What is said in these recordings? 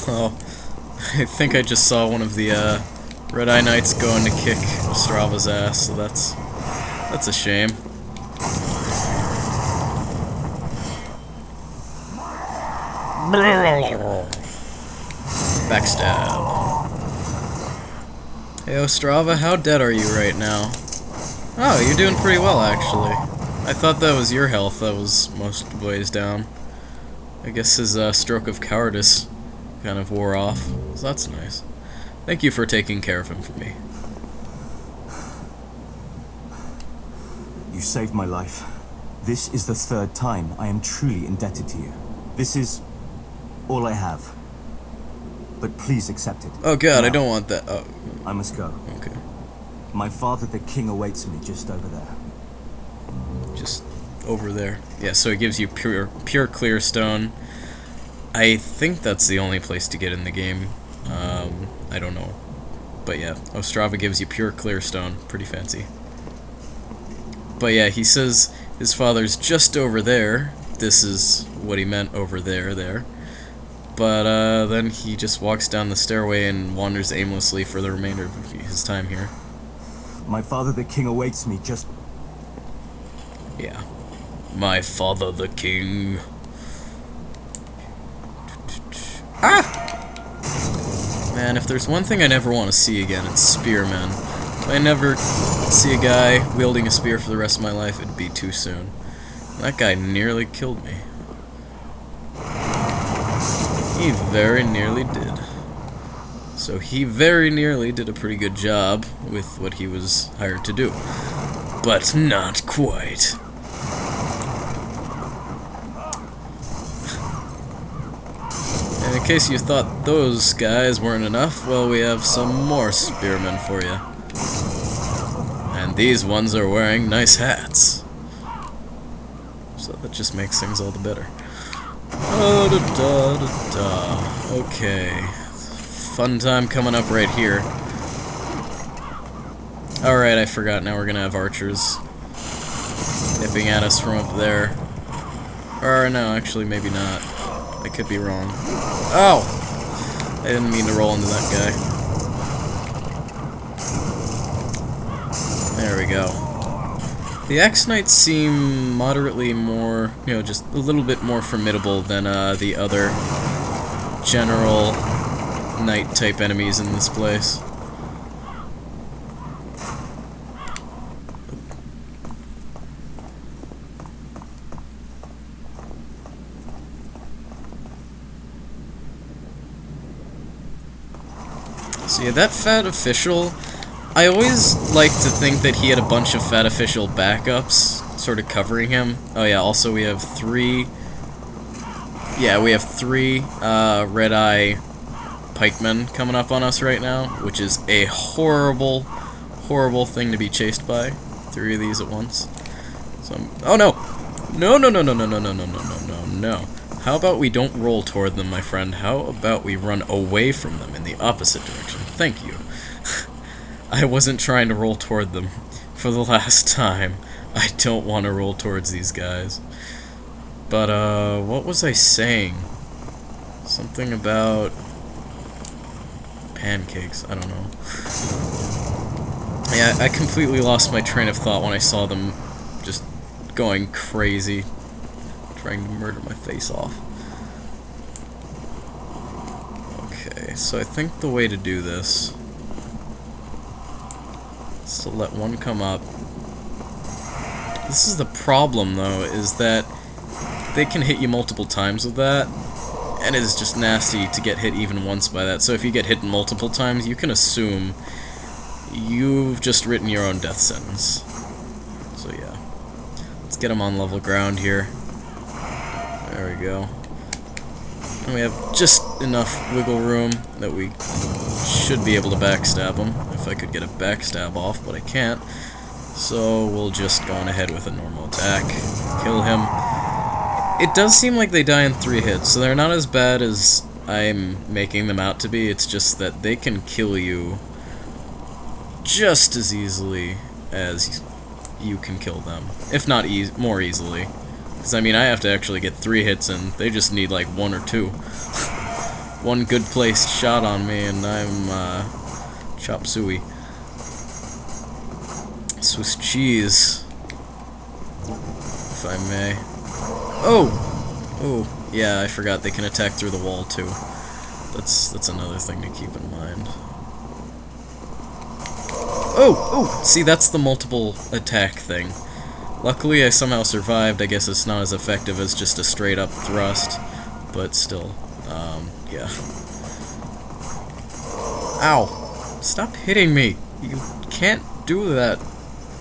Oh, I think I just saw one of the Red Eye Knights going to kick Ostrava's ass, so that's a shame. Backstab. Hey Ostrava, how dead are you right now? Oh, you're doing pretty well actually. I thought that was your health that was most ways down. I guess his stroke of cowardice kind of wore off, so that's nice. Thank you for taking care of him for me. You saved my life. This is the third time I am truly indebted to you. This is all I have. But please accept it. Oh god, now, I don't want that. Oh. I must go. Okay. My father the king awaits me just over there. Just over there. Yeah, so it gives you pure clear stone. I think that's the only place to get in the game. I don't know. But yeah, Ostrava gives you pure clear stone. Pretty fancy. But yeah, he says his father's just over there. This is what he meant over there. But then he just walks down the stairway and wanders aimlessly for the remainder of his time here. My father the king awaits me just... Yeah. My father the king. Ah! Man, if there's one thing I never want to see again, it's spearmen. If I never see a guy wielding a spear for the rest of my life, it'd be too soon. That guy nearly killed me. He very nearly did. So he very nearly did a pretty good job with what he was hired to do. But not quite. And in case you thought those guys weren't enough, well, we have some more spearmen for you. And these ones are wearing nice hats. So that just makes things all the better. Okay. Fun time coming up right here. Alright, I forgot. Now we're gonna have archers nipping at us from up there. Or no, actually, maybe not. I could be wrong. Oh! I didn't mean to roll into that guy. There we go. The Axe Knights seem moderately more, just a little bit more formidable than the other general knight-type enemies in this place. So yeah, that fat official, I always like to think that he had a bunch of fat official backups sort of covering him. Oh yeah, also we have three Red Eye pikemen coming up on us right now, which is a horrible, horrible thing to be chased by. 3 of these at once. So oh no! No. How about we don't roll toward them, my friend? How about we run away from them in the opposite direction? Thank you. I wasn't trying to roll toward them for the last time. I don't want to roll towards these guys. But, what was I saying? Something about pancakes. I don't know. Yeah, I completely lost my train of thought when I saw them just going crazy, trying to murder my face off. Okay, so I think the way to do this is to let one come up. This is the problem, though, is that they can hit you multiple times with that, and it is just nasty to get hit even once by that. So if you get hit multiple times, you can assume you've just written your own death sentence. So yeah. Let's get him on level ground here. There we go. And we have just enough wiggle room that we should be able to backstab him. If I could get a backstab off, but I can't. So we'll just go on ahead with a normal attack. Kill him. It does seem like they die in 3 hits, so they're not as bad as I'm making them out to be. It's just that they can kill you just as easily as you can kill them. If not more easily. Because, I mean, I have to actually get 3 hits, and they just need, like, 1 or 2. One good placed shot on me, and I'm chop suey. Swiss cheese, if I may. Oh! Oh, yeah, I forgot they can attack through the wall, too. That's another thing to keep in mind. Oh! Oh! See, that's the multiple attack thing. Luckily, I somehow survived. I guess it's not as effective as just a straight-up thrust, but still, yeah. Ow! Stop hitting me! You can't do that.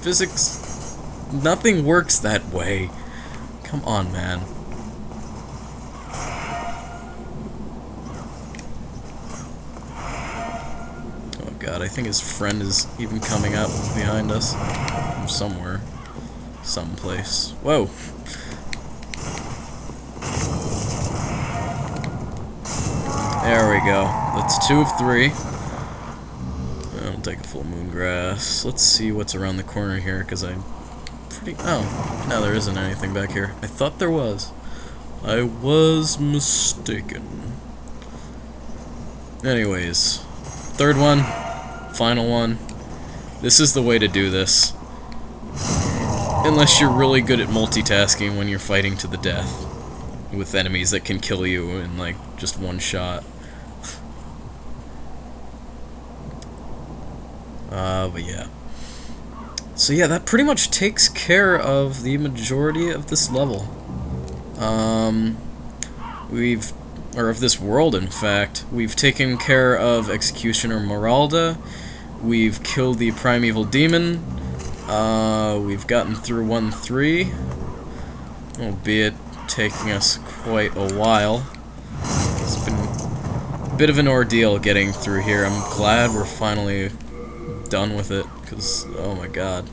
Physics... Nothing works that way. Come on, man. Oh god, I think his friend is even coming up behind us. From somewhere. Someplace. Whoa! There we go. That's 2 of 3. I'll take a full moon grass. Let's see what's around the corner here, because I'm pretty... Oh, no, there isn't anything back here. I thought there was. I was mistaken. Anyways, third one, final one. This is the way to do this. Unless you're really good at multitasking when you're fighting to the death with enemies that can kill you in, like, just one shot. But yeah. So yeah, that pretty much takes care of the majority of this level. Or of this world, in fact. We've taken care of Executioner Miralda. We've killed the primeval demon. We've gotten through 1-3, albeit taking us quite a while. It's been a bit of an ordeal getting through here. I'm glad we're finally done with it, because, oh my god,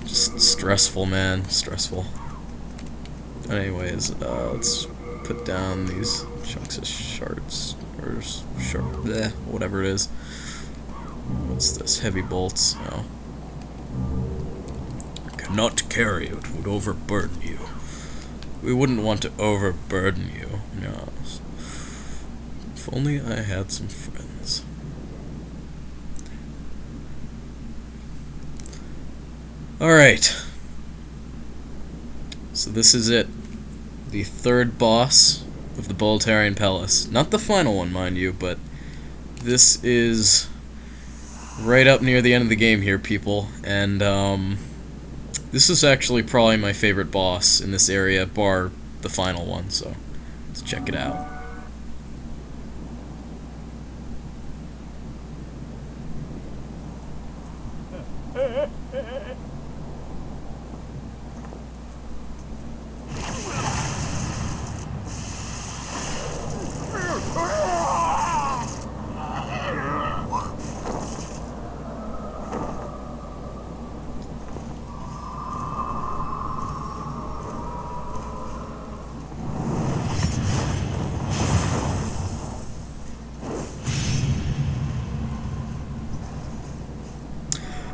just stressful, man, stressful. Anyways, let's put down these chunks of shards, or bleh, whatever it is. What's this? Heavy bolts. Oh. Cannot carry it, would overburden you. We wouldn't want to overburden you, no. If only I had some friends. Alright. So this is it. The third boss of the Boltarian Palace. Not the final one, mind you, but this is right up near the end of the game here, people. And, this is actually probably my favorite boss in this area, bar the final one, so let's check it out.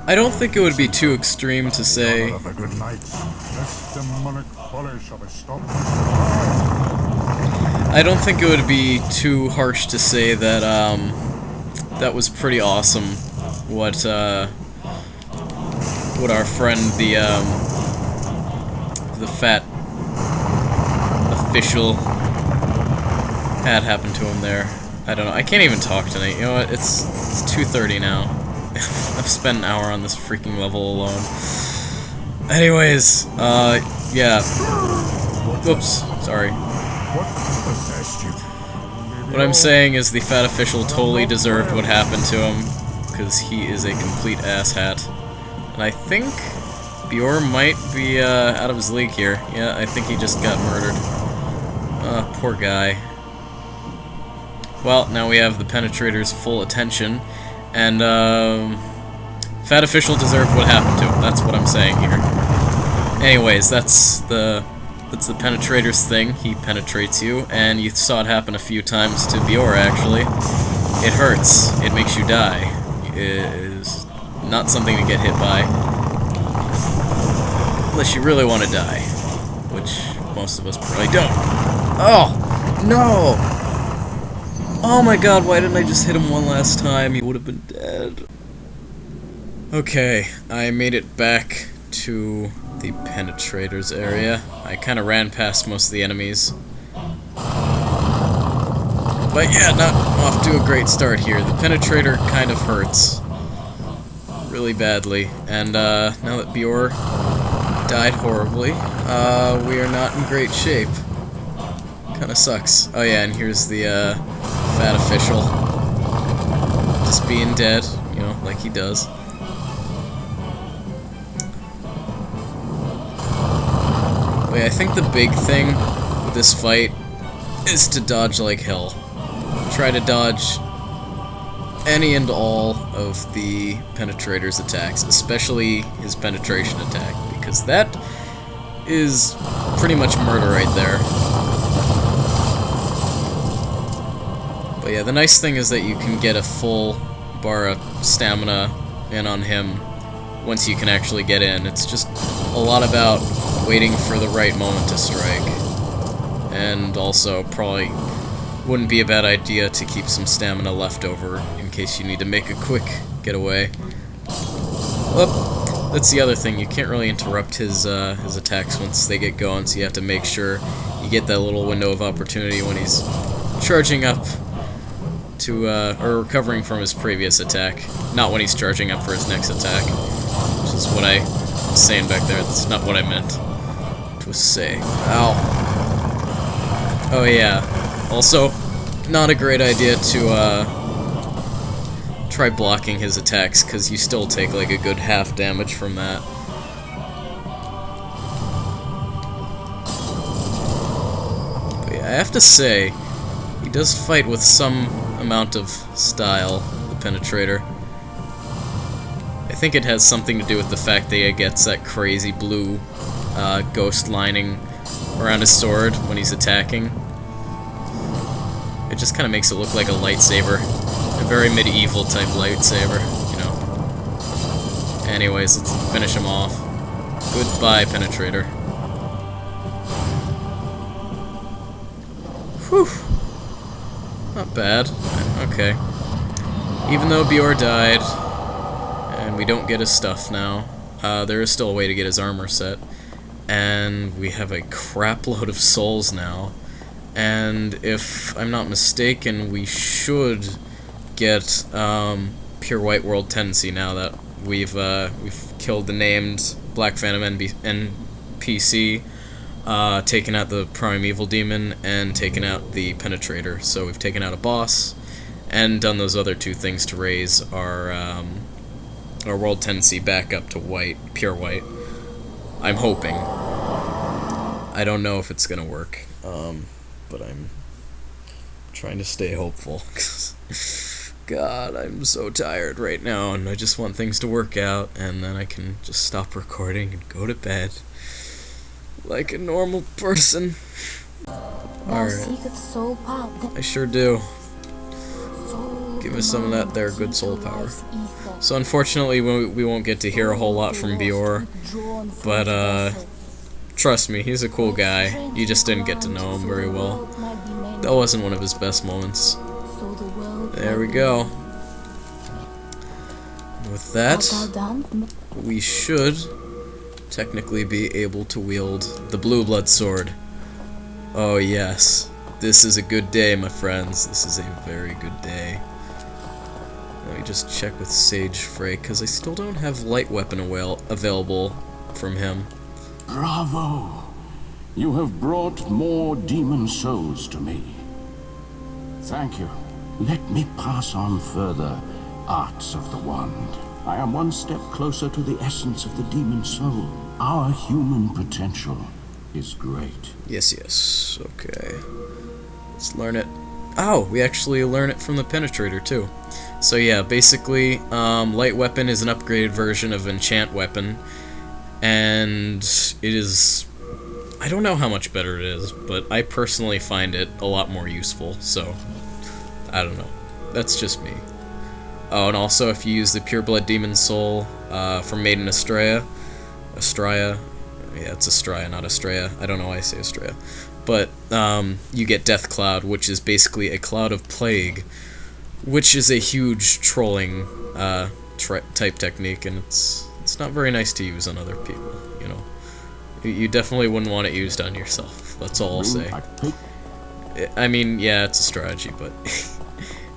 I don't think it would be too extreme to say... I don't think it would be too harsh to say that, that was pretty awesome, what our friend, the fat official had happened to him there. I don't know, I can't even talk tonight, you know what, it's 2:30 now. I've spent an hour on this freaking level alone. Anyways, yeah. Oops, sorry. What I'm saying is the fat official totally deserved what happened to him, because he is a complete asshat. And I think Biorr might be out of his league here. Yeah, I think he just got murdered. Poor guy. Well, now we have the Penetrator's full attention. And, fat official deserved what happened to him. That's what I'm saying here. Anyways, that's the Penetrator's thing. He penetrates you, and you saw it happen a few times to Biorr, actually. It hurts. It makes you die. It is not something to get hit by. Unless you really want to die. Which most of us probably don't. Oh! No! Oh my god, why didn't I just hit him one last time? He would have been dead. Okay, I made it back to the Penetrator's area. I kind of ran past most of the enemies. But yeah, not off to a great start here. The Penetrator kind of hurts. Really badly. And now that Biorr died horribly, we are not in great shape. Kinda sucks. Oh yeah, and here's the fat official. Just being dead, you know, like he does. But yeah, I think the big thing with this fight is to dodge like hell. Try to dodge any and all of the Penetrator's attacks, especially his penetration attack, because that is pretty much murder right there. But yeah, the nice thing is that you can get a full bar of stamina in on him once you can actually get in. It's just a lot about waiting for the right moment to strike. And also, probably wouldn't be a bad idea to keep some stamina left over in case you need to make a quick getaway. Well, that's the other thing. You can't really interrupt his attacks once they get going, so you have to make sure you get that little window of opportunity when he's charging up to, or recovering from his previous attack. Not when he's charging up for his next attack, which is what I was saying back there. That's not what I meant to say. Ow. Oh yeah. Also, not a great idea to try blocking his attacks, because you still take like a good half damage from that. But yeah, I have to say, he does fight with some amount of style, the Penetrator. I think it has something to do with the fact that he gets that crazy blue ghost lining around his sword when he's attacking. It just kind of makes it look like a lightsaber. A very medieval type lightsaber, you know. Anyways, let's finish him off. Goodbye, Penetrator. Whew. Not bad. Okay. Even though Biorr died, and we don't get his stuff now, there is still a way to get his armor set. And we have a crap load of souls now. And if I'm not mistaken, we should get pure white world tendency now that we've killed the named Black Phantom NPC, taken out the primeval demon, and taken out the Penetrator. So we've taken out a boss and done those other two things to raise our world tendency back up to white, pure white. I'm hoping. I don't know if it's gonna work. But I'm trying to stay hopeful. God, I'm so tired right now, and I just want things to work out, and then I can just stop recording and go to bed like a normal person. Alright. I sure do. Give us some of that there good soul power. So unfortunately, we won't get to hear a whole lot from Biorr, but trust me, he's a cool guy. You just didn't get to know him very well. That wasn't one of his best moments. There we go. With that, we should technically be able to wield the Blue Blood Sword. Oh yes, this is a good day, my friends. This is a very good day. Let me just check with Sage Frey, because I still don't have light weapon available from him. Bravo! You have brought more demon souls to me. Thank you. Let me pass on further arts of the wand. I am one step closer to the essence of the demon soul. Our human potential is great. Yes, yes. Okay. Let's learn it. Oh, we actually learn it from the Penetrator, too. So yeah, basically, light weapon is an upgraded version of enchant weapon. And it is... I don't know how much better it is, but I personally find it a lot more useful, so... I don't know. That's just me. Oh, and also if you use the Pureblood Demon Soul from Maiden Ostrava... Yeah, it's Ostrava, not Ostrava. I don't know why I say Ostrava. but you get Death Cloud, which is basically a cloud of plague, which is a huge trolling type technique, and it's not very nice to use on other people, you know. You definitely wouldn't want it used on yourself, that's all I'll say. I mean, yeah, it's a strategy, but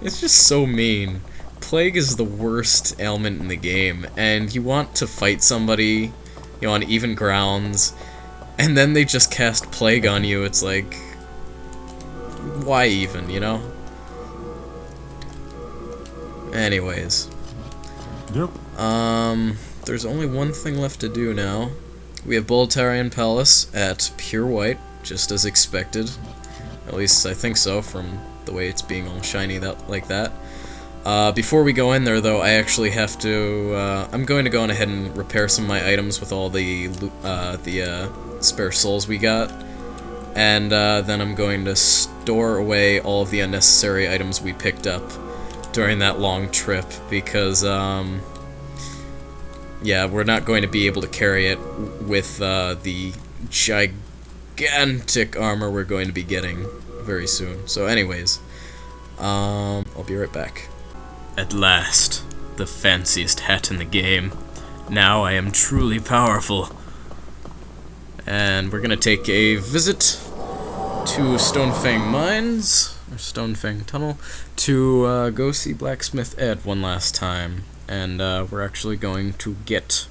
it's just so mean. Plague is the worst ailment in the game, and you want to fight somebody, you know, on even grounds, and then they just cast Plague on you. It's like, why even, you know? Anyways. Yep. There's only one thing left to do now. We have Boltarian Palace at pure white, just as expected. At least I think so, from the way it's being all shiny like that. Before we go in there, though, I actually have to, I'm going to go on ahead and repair some of my items with all the spare souls we got. And then I'm going to store away all of the unnecessary items we picked up during that long trip, because, yeah, we're not going to be able to carry it with the gigantic armor we're going to be getting very soon. So anyways, I'll be right back. At last, the fanciest hat in the game. Now I am truly powerful. And we're gonna take a visit to Stonefang Mines, or Stonefang Tunnel, to go see Blacksmith Ed one last time. And we're actually going to get,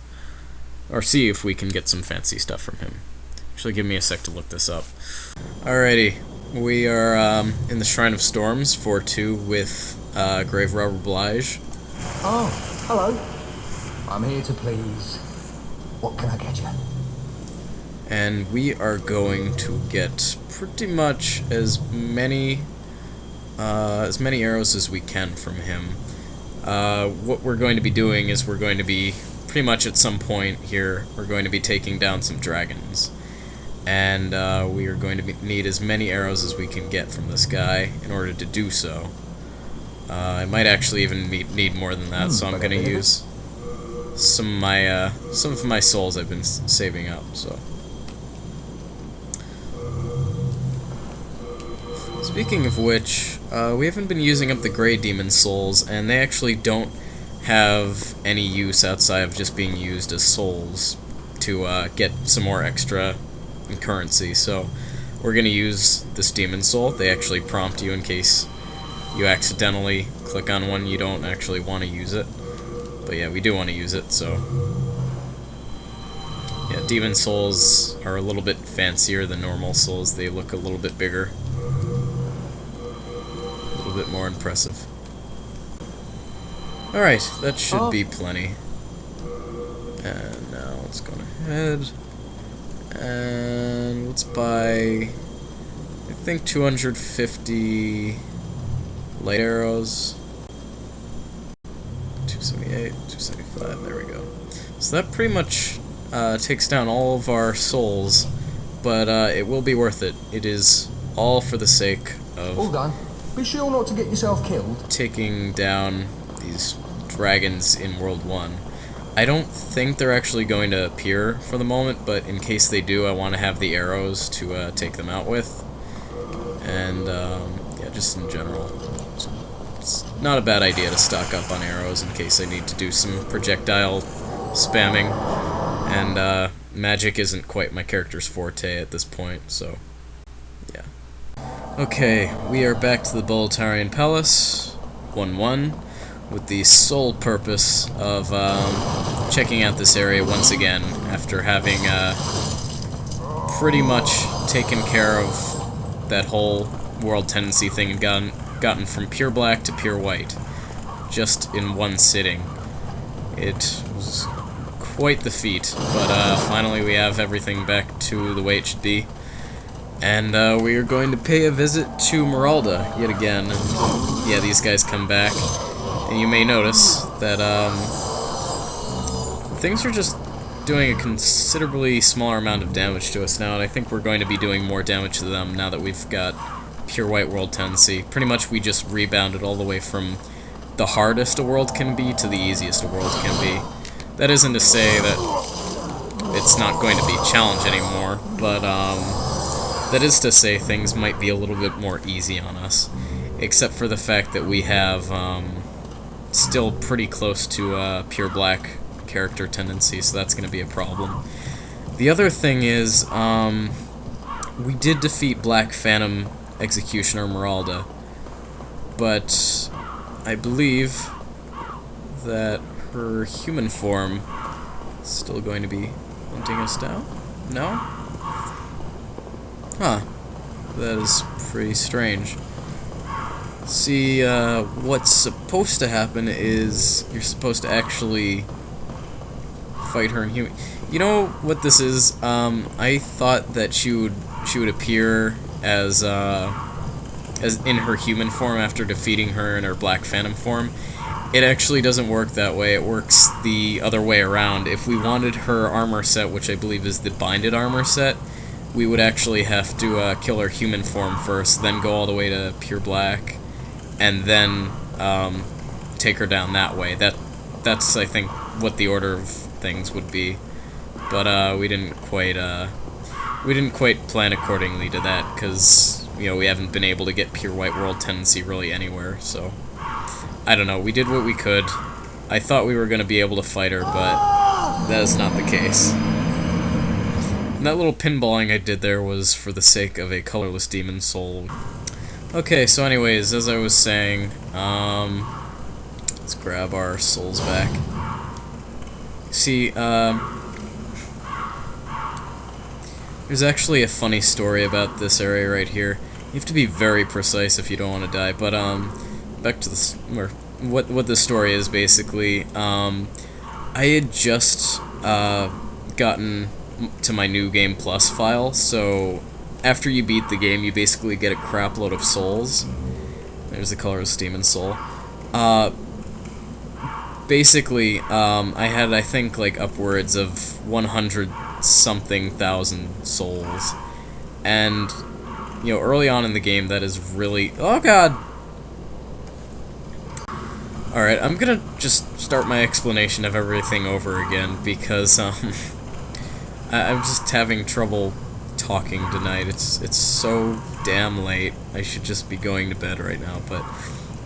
or see if we can get some fancy stuff from him. Actually, give me a sec to look this up. Alrighty, we are in the Shrine of Storms, 4-2, with Grave Robber Blige. Oh, hello. I'm here to please. What can I get you? And we are going to get pretty much as many arrows as we can from him. What we're going to be doing is we're going to be, pretty much at some point here, we're going to be taking down some dragons. And we are going to need as many arrows as we can get from this guy in order to do so. I might actually even need more than that, so I'm going to use some of my souls I've been saving up. So, speaking of which, we haven't been using up the Grey Demon souls, and they actually don't have any use outside of just being used as souls to get some more extra currency. So we're going to use this Demon Soul. They actually prompt you in case you accidentally click on one you don't actually want to use it. But yeah, we do want to use it, so yeah, Demon Souls are a little bit fancier than normal souls. They look a little bit bigger, a little bit more impressive. Alright, that should be plenty. And now let's go ahead and let's buy, I think, 250 light arrows. 278, 275, there we go. So that pretty much takes down all of our souls, but it will be worth it. It is all for the sake of All done. Be sure not to get yourself killed. taking down these dragons in World 1. I don't think they're actually going to appear for the moment, but in case they do, I want to have the arrows to take them out with. And, yeah, just in general. It's not a bad idea to stock up on arrows in case I need to do some projectile spamming. And, magic isn't quite my character's forte at this point, so, yeah. Okay, we are back to the Boltarian Palace, 1-1. With the sole purpose of checking out this area once again after having pretty much taken care of that whole world tendency thing and gotten from pure black to pure white just in one sitting. It was quite the feat, but finally we have everything back to the way it should be. And we are going to pay a visit to Miralda yet again. And, yeah, these guys come back. And you may notice that things are just doing a considerably smaller amount of damage to us now, and I think we're going to be doing more damage to them now that we've got pure white world tendency. Pretty much we just rebounded all the way from the hardest a world can be to the easiest a world can be. That isn't to say that it's not going to be a challenge anymore, but That is to say, things might be a little bit more easy on us, except for the fact that we have still pretty close to pure black character tendency, so that's going to be a problem. The other thing is, we did defeat Black Phantom Executioner Miralda, but I believe that her human form is still going to be hunting us down? No? Huh. That is pretty strange. See, what's supposed to happen is you're supposed to actually fight her in human. You know what this is? I thought that she would appear as in her human form after defeating her in her Black Phantom form. It actually doesn't work that way. It works the other way around. If we wanted her armor set, which I believe is the binded armor set, we would actually have to kill her human form first, then go all the way to pure black, and then take her down that way. That's I think what the order of things would be. But we didn't quite plan accordingly to that, because we haven't been able to get pure white world tendency really anywhere. So I don't know. We did what we could. I thought we were going to be able to fight her, but that is not the case. And that little pinballing I did there was for the sake of a colorless demon soul. Okay, so anyways, as I was saying, let's grab our souls back. See, there's actually a funny story about this area right here. You have to be very precise if you don't want to die, but back to what the story is basically. I had just gotten to my new Game Plus file, so after you beat the game, you basically get a crap load of souls. There's the Colorless Demon Soul. Basically, I had, I think, like, upwards of 100-something thousand souls. And, early on in the game, that is really... Oh, God! Alright, I'm gonna just start my explanation of everything over again, because, I'm just having trouble talking tonight. It's so damn late. I should just be going to bed right now, but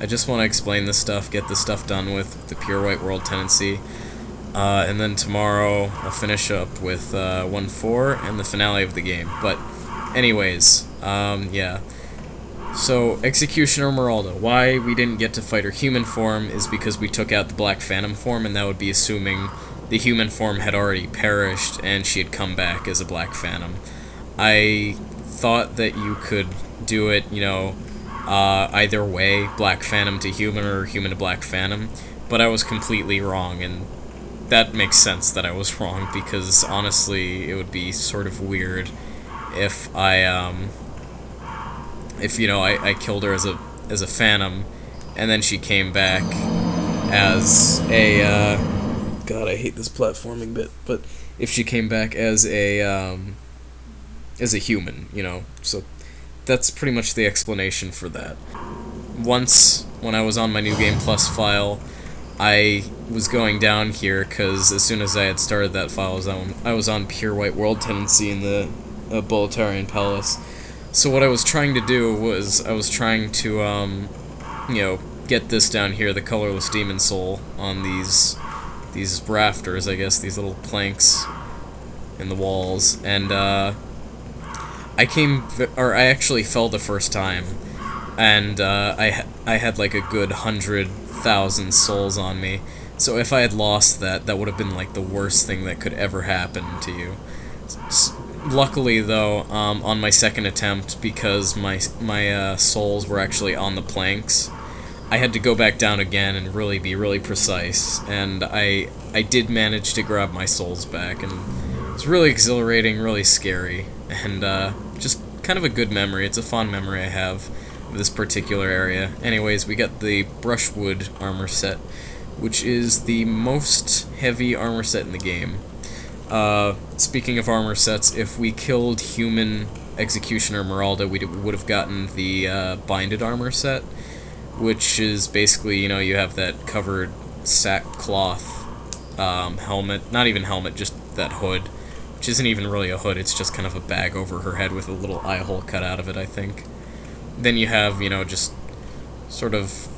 I just want to explain this stuff, get this stuff done with the pure white world tendency, and then tomorrow I'll finish up with 1-4 and the finale of the game. But anyways, yeah. So, Executioner Miralda, why we didn't get to fight her human form is because we took out the Black Phantom form, and that would be assuming the human form had already perished and she had come back as a Black Phantom. I thought that you could do it, either way, Black Phantom to human or human to Black Phantom, but I was completely wrong, and that makes sense that I was wrong, because honestly, it would be sort of weird if I killed her as a Phantom, and then she came back as a, God, I hate this platforming bit, but if she came back as a human, so that's pretty much the explanation for that. Once, when I was on my New Game Plus file, I was going down here, because as soon as I had started that file, I was on pure white world tendency in the Bulletarian Palace. So what I was trying to do was, I was trying to, get this down here, the Colorless Demon Soul, on these rafters, I guess, these little planks in the walls, and, I actually fell the first time, and, I had like a good 100,000 souls on me, so if I had lost that would have been like the worst thing that could ever happen to you. Luckily, though, on my second attempt, because my souls were actually on the planks, I had to go back down again and really be really precise, and I did manage to grab my souls back, and it's really exhilarating, really scary, and just kind of a good memory. It's a fond memory I have of this particular area. Anyways, we got the Brushwood Armor set, which is the most heavy armor set in the game. Speaking of armor sets, if we killed human Executioner Miralda, we would have gotten the binded armor set, which is basically, you have that covered sackcloth helmet, not even helmet, just that hood, which which isn't even really a hood, it's just kind of a bag over her head with a little eye hole cut out of it, I think. Then you have, you know, just sort of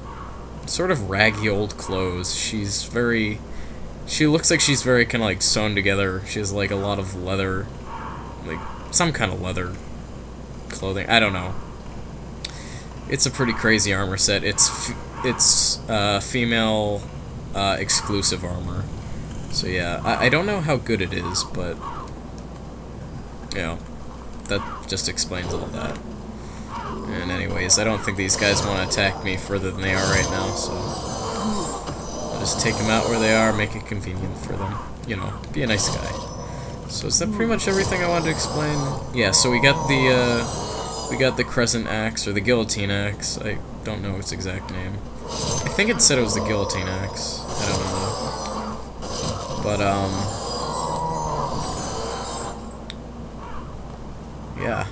raggy old clothes. She looks like she's very kind of like sewn together. She has like a lot of leather, like some kind of leather clothing. I don't know. It's a pretty crazy armor set. It's female exclusive armor. So yeah, I don't know how good it is, but you know, that just explains all that. And anyways, I don't think these guys want to attack me further than they are right now, so I'll just take them out where they are, make it convenient for them. You know, be a nice guy. So is that pretty much everything I wanted to explain? Yeah, so we got the crescent axe, or the guillotine axe. I don't know its exact name. I think it said it was the guillotine axe. I don't know. But, yeah.